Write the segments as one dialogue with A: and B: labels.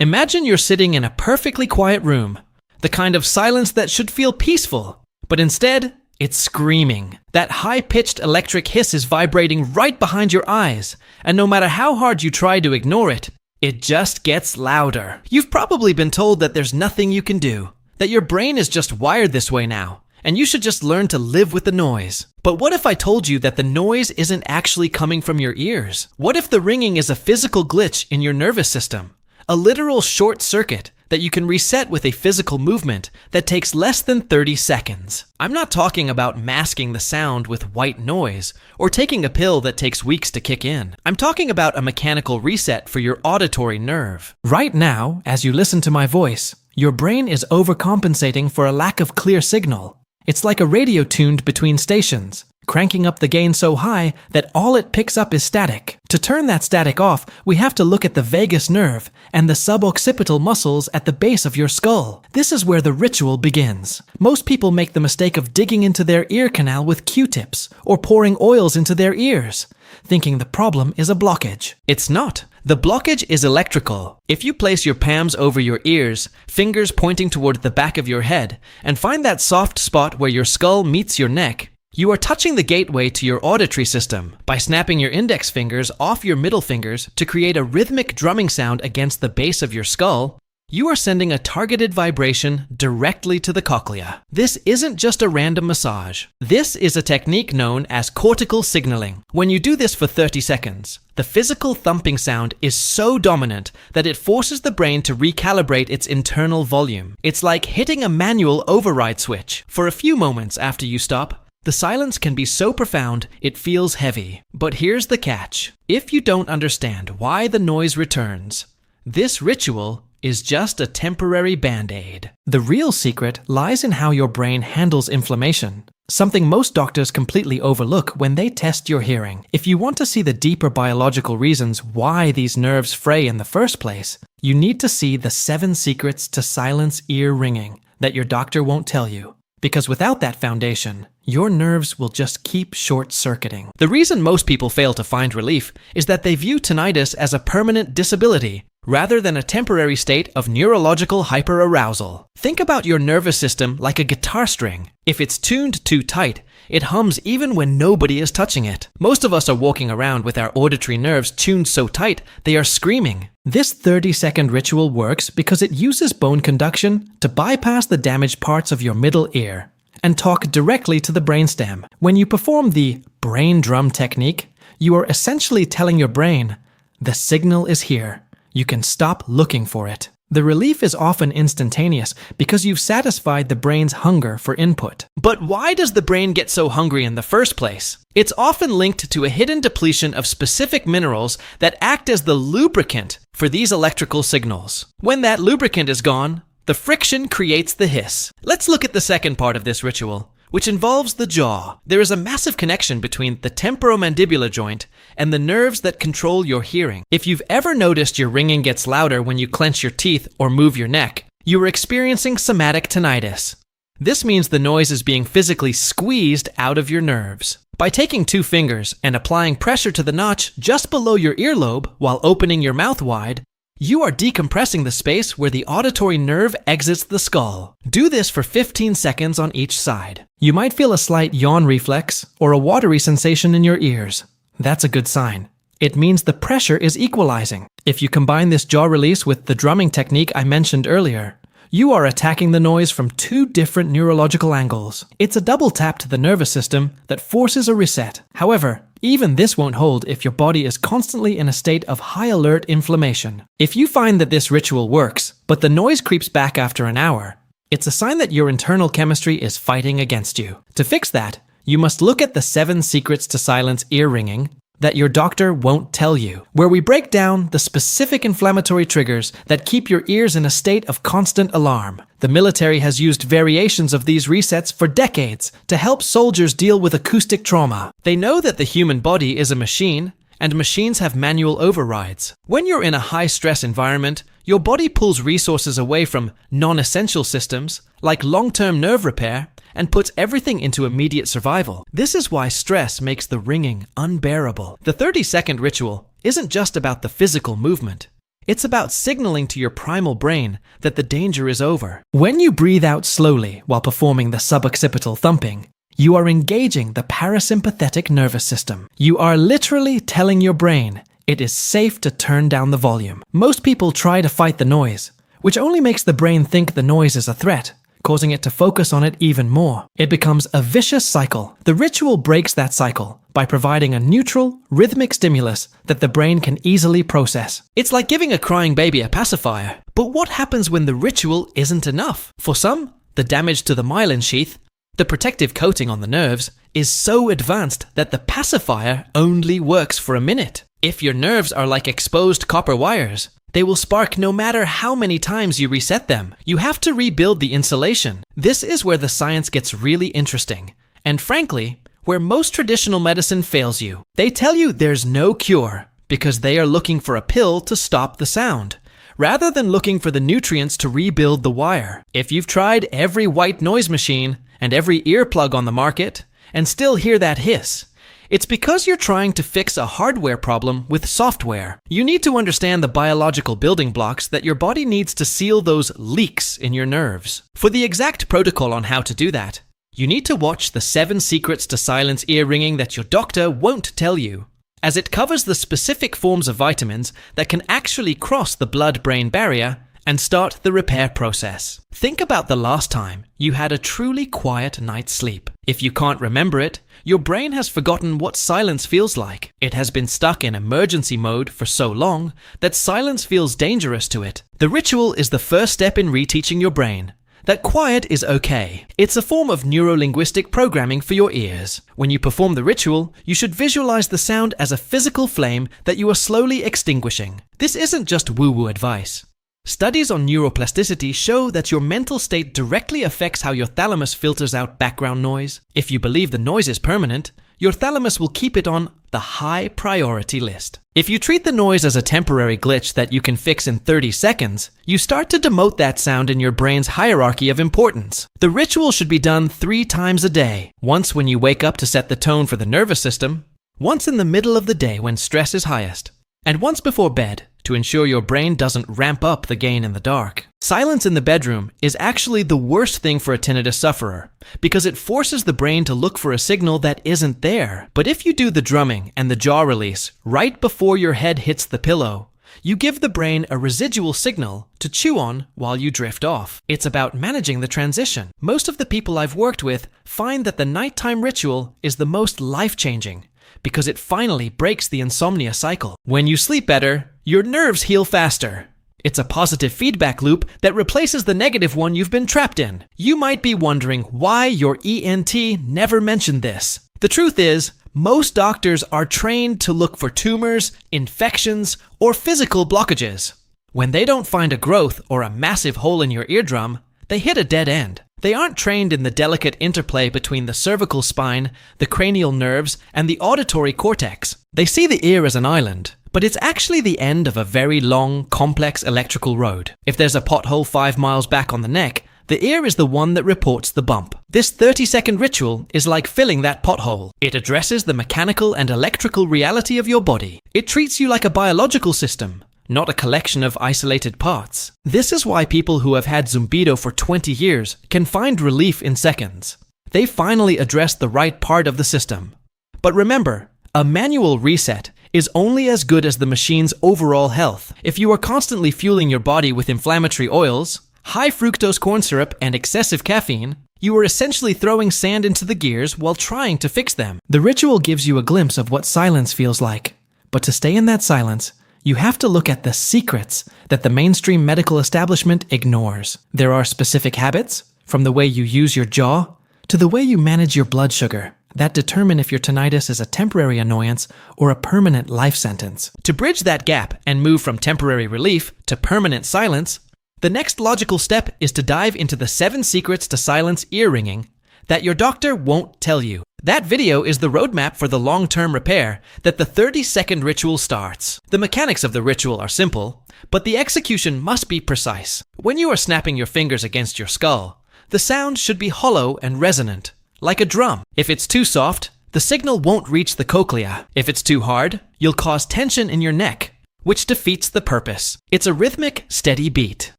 A: Imagine you're sitting in a perfectly quiet room, the kind of silence that should feel peaceful, but instead, it's screaming. That high-pitched electric hiss is vibrating right behind your eyes, and no matter how hard you try to ignore it, it just gets louder. You've probably been told that there's nothing you can do, that your brain is just wired this way now, and you should just learn to live with the noise. But what if I told you that the noise isn't actually coming from your ears? What if the ringing is a physical glitch in your nervous system? A literal short circuit that you can reset with a physical movement that takes less than 30 seconds. I'm not talking about masking the sound with white noise or taking a pill that takes weeks to kick in. I'm talking about a mechanical reset for your auditory nerve. Right now, as you listen to my voice, your brain is overcompensating for a lack of clear signal. It's like a radio tuned between stations, cranking up the gain so high that all it picks up is static. To turn that static off, we have to look at the vagus nerve and the suboccipital muscles at the base of your skull. This is where the ritual begins. Most people make the mistake of digging into their ear canal with Q-tips or pouring oils into their ears, thinking the problem is a blockage. It's not. The blockage is electrical. If you place your palms over your ears, fingers pointing toward the back of your head, and find that soft spot where your skull meets your neck, you are touching the gateway to your auditory system by snapping your index fingers off your middle fingers to create a rhythmic drumming sound against the base of your skull. You are sending a targeted vibration directly to the cochlea. This isn't just a random massage. This is a technique known as cortical signaling. When you do this for 30 seconds, the physical thumping sound is so dominant that it forces the brain to recalibrate its internal volume. It's like hitting a manual override switch. For a few moments after you stop, the silence can be so profound it feels heavy. But here's the catch. If you don't understand why the noise returns, this ritual is just a temporary band-aid. The real secret lies in how your brain handles inflammation, something most doctors completely overlook when they test your hearing. If you want to see the deeper biological reasons why these nerves fray in the first place, you need to see the 7 secrets to silence ear ringing that your doctor won't tell you. Because without that foundation, your nerves will just keep short-circuiting. The reason most people fail to find relief is that they view tinnitus as a permanent disability rather than a temporary state of neurological hyperarousal. Think about your nervous system like a guitar string. If it's tuned too tight, it hums even when nobody is touching it. Most of us are walking around with our auditory nerves tuned so tight they are screaming. This 30-second ritual works because it uses bone conduction to bypass the damaged parts of your middle ear and talk directly to the brainstem. When you perform the brain drum technique, you are essentially telling your brain, the signal is here. You can stop looking for it. The relief is often instantaneous because you've satisfied the brain's hunger for input. But why does the brain get so hungry in the first place? It's often linked to a hidden depletion of specific minerals that act as the lubricant for these electrical signals. When that lubricant is gone, the friction creates the hiss. Let's look at the second part of this ritual, which involves the jaw. There is a massive connection between the temporomandibular joint and the nerves that control your hearing. If you've ever noticed your ringing gets louder when you clench your teeth or move your neck, you are experiencing somatic tinnitus. This means the noise is being physically squeezed out of your nerves. By taking 2 fingers and applying pressure to the notch just below your earlobe while opening your mouth wide, you are decompressing the space where the auditory nerve exits the skull. Do this for 15 seconds on each side. You might feel a slight yawn reflex or a watery sensation in your ears. That's a good sign. It means the pressure is equalizing. If you combine this jaw release with the drumming technique I mentioned earlier, you are attacking the noise from 2 different neurological angles. It's a double tap to the nervous system that forces a reset. However, even this won't hold if your body is constantly in a state of high alert inflammation. If you find that this ritual works, but the noise creeps back after an hour, it's a sign that your internal chemistry is fighting against you. To fix that, you must look at the 7 secrets to silence ear ringing that your doctor won't tell you, where we break down the specific inflammatory triggers that keep your ears in a state of constant alarm. The military has used variations of these resets for decades to help soldiers deal with acoustic trauma. They know that the human body is a machine, and machines have manual overrides. When you're in a high-stress environment, your body pulls resources away from non-essential systems, like long-term nerve repair, and puts everything into immediate survival. This is why stress makes the ringing unbearable. The 30-second ritual isn't just about the physical movement. It's about signaling to your primal brain that the danger is over. When you breathe out slowly while performing the suboccipital thumping, you are engaging the parasympathetic nervous system. You are literally telling your brain it is safe to turn down the volume. Most people try to fight the noise, which only makes the brain think the noise is a threat, causing it to focus on it even more. It becomes a vicious cycle. The ritual breaks that cycle by providing a neutral, rhythmic stimulus that the brain can easily process. It's like giving a crying baby a pacifier. But what happens when the ritual isn't enough? For some, the damage to the myelin sheath, the protective coating on the nerves, is so advanced that the pacifier only works for a minute. If your nerves are like exposed copper wires, they will spark no matter how many times you reset them. You have to rebuild the insulation. This is where the science gets really interesting, and frankly, where most traditional medicine fails you. They tell you there's no cure because they are looking for a pill to stop the sound, rather than looking for the nutrients to rebuild the wire. If you've tried every white noise machine and every earplug on the market and still hear that hiss, it's because you're trying to fix a hardware problem with software. You need to understand the biological building blocks that your body needs to seal those leaks in your nerves. For the exact protocol on how to do that, you need to watch the 7 secrets to silence ear ringing that your doctor won't tell you, as it covers the specific forms of vitamins that can actually cross the blood-brain barrier and start the repair process. Think about the last time you had a truly quiet night's sleep. If you can't remember it, your brain has forgotten what silence feels like. It has been stuck in emergency mode for so long that silence feels dangerous to it. The ritual is the first step in reteaching your brain that quiet is okay. It's a form of neuro-linguistic programming for your ears. When you perform the ritual, you should visualize the sound as a physical flame that you are slowly extinguishing. This isn't just woo-woo advice. Studies on neuroplasticity show that your mental state directly affects how your thalamus filters out background noise. If you believe the noise is permanent, your thalamus will keep it on the high priority list. If you treat the noise as a temporary glitch that you can fix in 30 seconds, you start to demote that sound in your brain's hierarchy of importance. The ritual should be done 3 times a day. Once when you wake up to set the tone for the nervous system, once in the middle of the day when stress is highest, and once before bed to ensure your brain doesn't ramp up the gain in the dark. Silence in the bedroom is actually the worst thing for a tinnitus sufferer because it forces the brain to look for a signal that isn't there. But if you do the drumming and the jaw release right before your head hits the pillow, you give the brain a residual signal to chew on while you drift off. It's about managing the transition. Most of the people I've worked with find that the nighttime ritual is the most life-changing because it finally breaks the insomnia cycle. When you sleep better, your nerves heal faster. It's a positive feedback loop that replaces the negative one you've been trapped in. You might be wondering why your ENT never mentioned this. The truth is, most doctors are trained to look for tumors, infections, or physical blockages. When they don't find a growth or a massive hole in your eardrum, they hit a dead end. They aren't trained in the delicate interplay between the cervical spine, the cranial nerves, and the auditory cortex. They see the ear as an island, but it's actually the end of a very long, complex electrical road. If there's a pothole 5 miles back on the neck, the ear is the one that reports the bump. This 30-second ritual is like filling that pothole. It addresses the mechanical and electrical reality of your body. It treats you like a biological system, not a collection of isolated parts. This is why people who have had Zumbido for 20 years can find relief in seconds. They finally addressed the right part of the system. But remember, a manual reset is only as good as the machine's overall health. If you are constantly fueling your body with inflammatory oils, high fructose corn syrup, and excessive caffeine, you are essentially throwing sand into the gears while trying to fix them. The ritual gives you a glimpse of what silence feels like. But to stay in that silence, you have to look at the secrets that the mainstream medical establishment ignores. There are specific habits, from the way you use your jaw to the way you manage your blood sugar, that determine if your tinnitus is a temporary annoyance or a permanent life sentence. To bridge that gap and move from temporary relief to permanent silence, the next logical step is to dive into the 7 secrets to silence ear ringing that your doctor won't tell you. That video is the roadmap for the long-term repair that the 30-second ritual starts. The mechanics of the ritual are simple, but the execution must be precise. When you are snapping your fingers against your skull, the sound should be hollow and resonant, like a drum. If it's too soft, the signal won't reach the cochlea. If it's too hard, you'll cause tension in your neck, which defeats the purpose. It's a rhythmic, steady beat.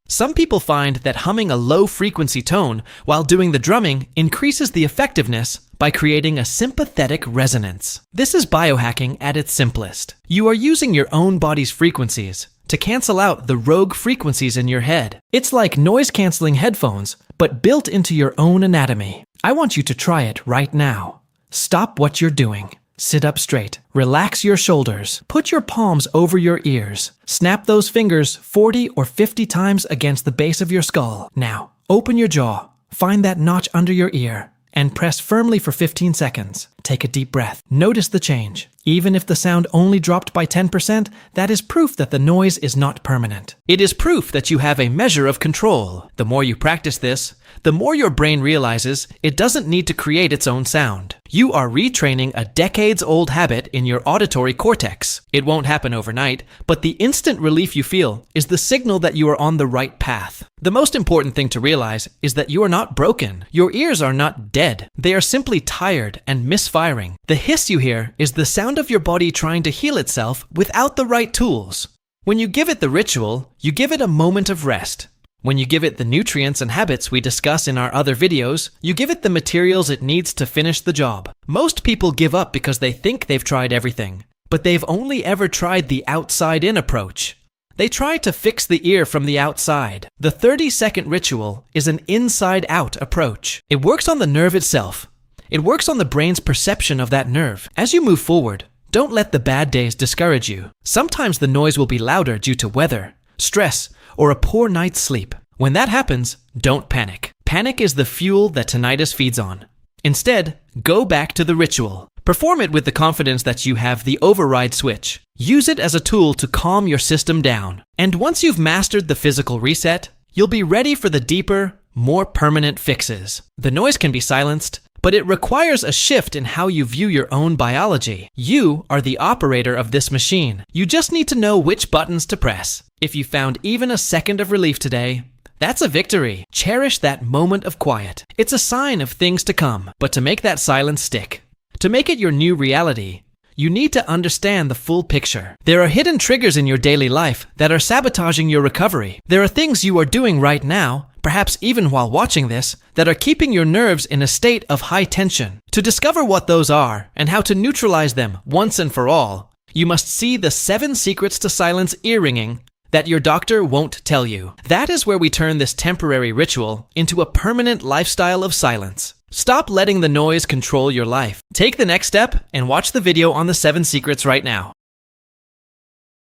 A: Some people find that humming a low-frequency tone while doing the drumming increases the effectiveness by creating a sympathetic resonance. This is biohacking at its simplest. You are using your own body's frequencies to cancel out the rogue frequencies in your head. It's like noise-canceling headphones, but built into your own anatomy. I want you to try it right now. Stop what you're doing. Sit up straight. Relax your shoulders. Put your palms over your ears. Snap those fingers 40 or 50 times against the base of your skull. Now, open your jaw. Find that notch under your ear and press firmly for 15 seconds. Take a deep breath. Notice the change. Even if the sound only dropped by 10%, that is proof that the noise is not permanent. It is proof that you have a measure of control. The more you practice this, the more your brain realizes it doesn't need to create its own sound. You are retraining a decades-old habit in your auditory cortex. It won't happen overnight, but the instant relief you feel is the signal that you are on the right path. The most important thing to realize is that you are not broken. Your ears are not dead. They are simply tired and misfiring. The hiss you hear is the sound of your body trying to heal itself without the right tools. When you give it the ritual, you give it a moment of rest. When you give it the nutrients and habits we discuss in our other videos, you give it the materials it needs to finish the job. Most people give up because they think they've tried everything, but they've only ever tried the outside-in approach. They try to fix the ear from the outside. The 30-second ritual is an inside-out approach. It works on the nerve itself. It works on the brain's perception of that nerve. As you move forward, don't let the bad days discourage you. Sometimes the noise will be louder due to weather, stress, or a poor night's sleep. When that happens, don't panic. Panic is the fuel that tinnitus feeds on. Instead, go back to the ritual. Perform it with the confidence that you have the override switch. Use it as a tool to calm your system down. And once you've mastered the physical reset, you'll be ready for the deeper, more permanent fixes. The noise can be silenced, but it requires a shift in how you view your own biology. You are the operator of this machine. You just need to know which buttons to press. If you found even a second of relief today, that's a victory. Cherish that moment of quiet. It's a sign of things to come. But to make that silence stick, to make it your new reality, you need to understand the full picture. There are hidden triggers in your daily life that are sabotaging your recovery. There are things you are doing right now, perhaps even while watching this, that are keeping your nerves in a state of high tension. To discover what those are and how to neutralize them once and for all, you must see the 7 secrets to silence ear ringing that your doctor won't tell you. That is where we turn this temporary ritual into a permanent lifestyle of silence. Stop letting the noise control your life. Take the next step and watch the video on the 7 secrets right now.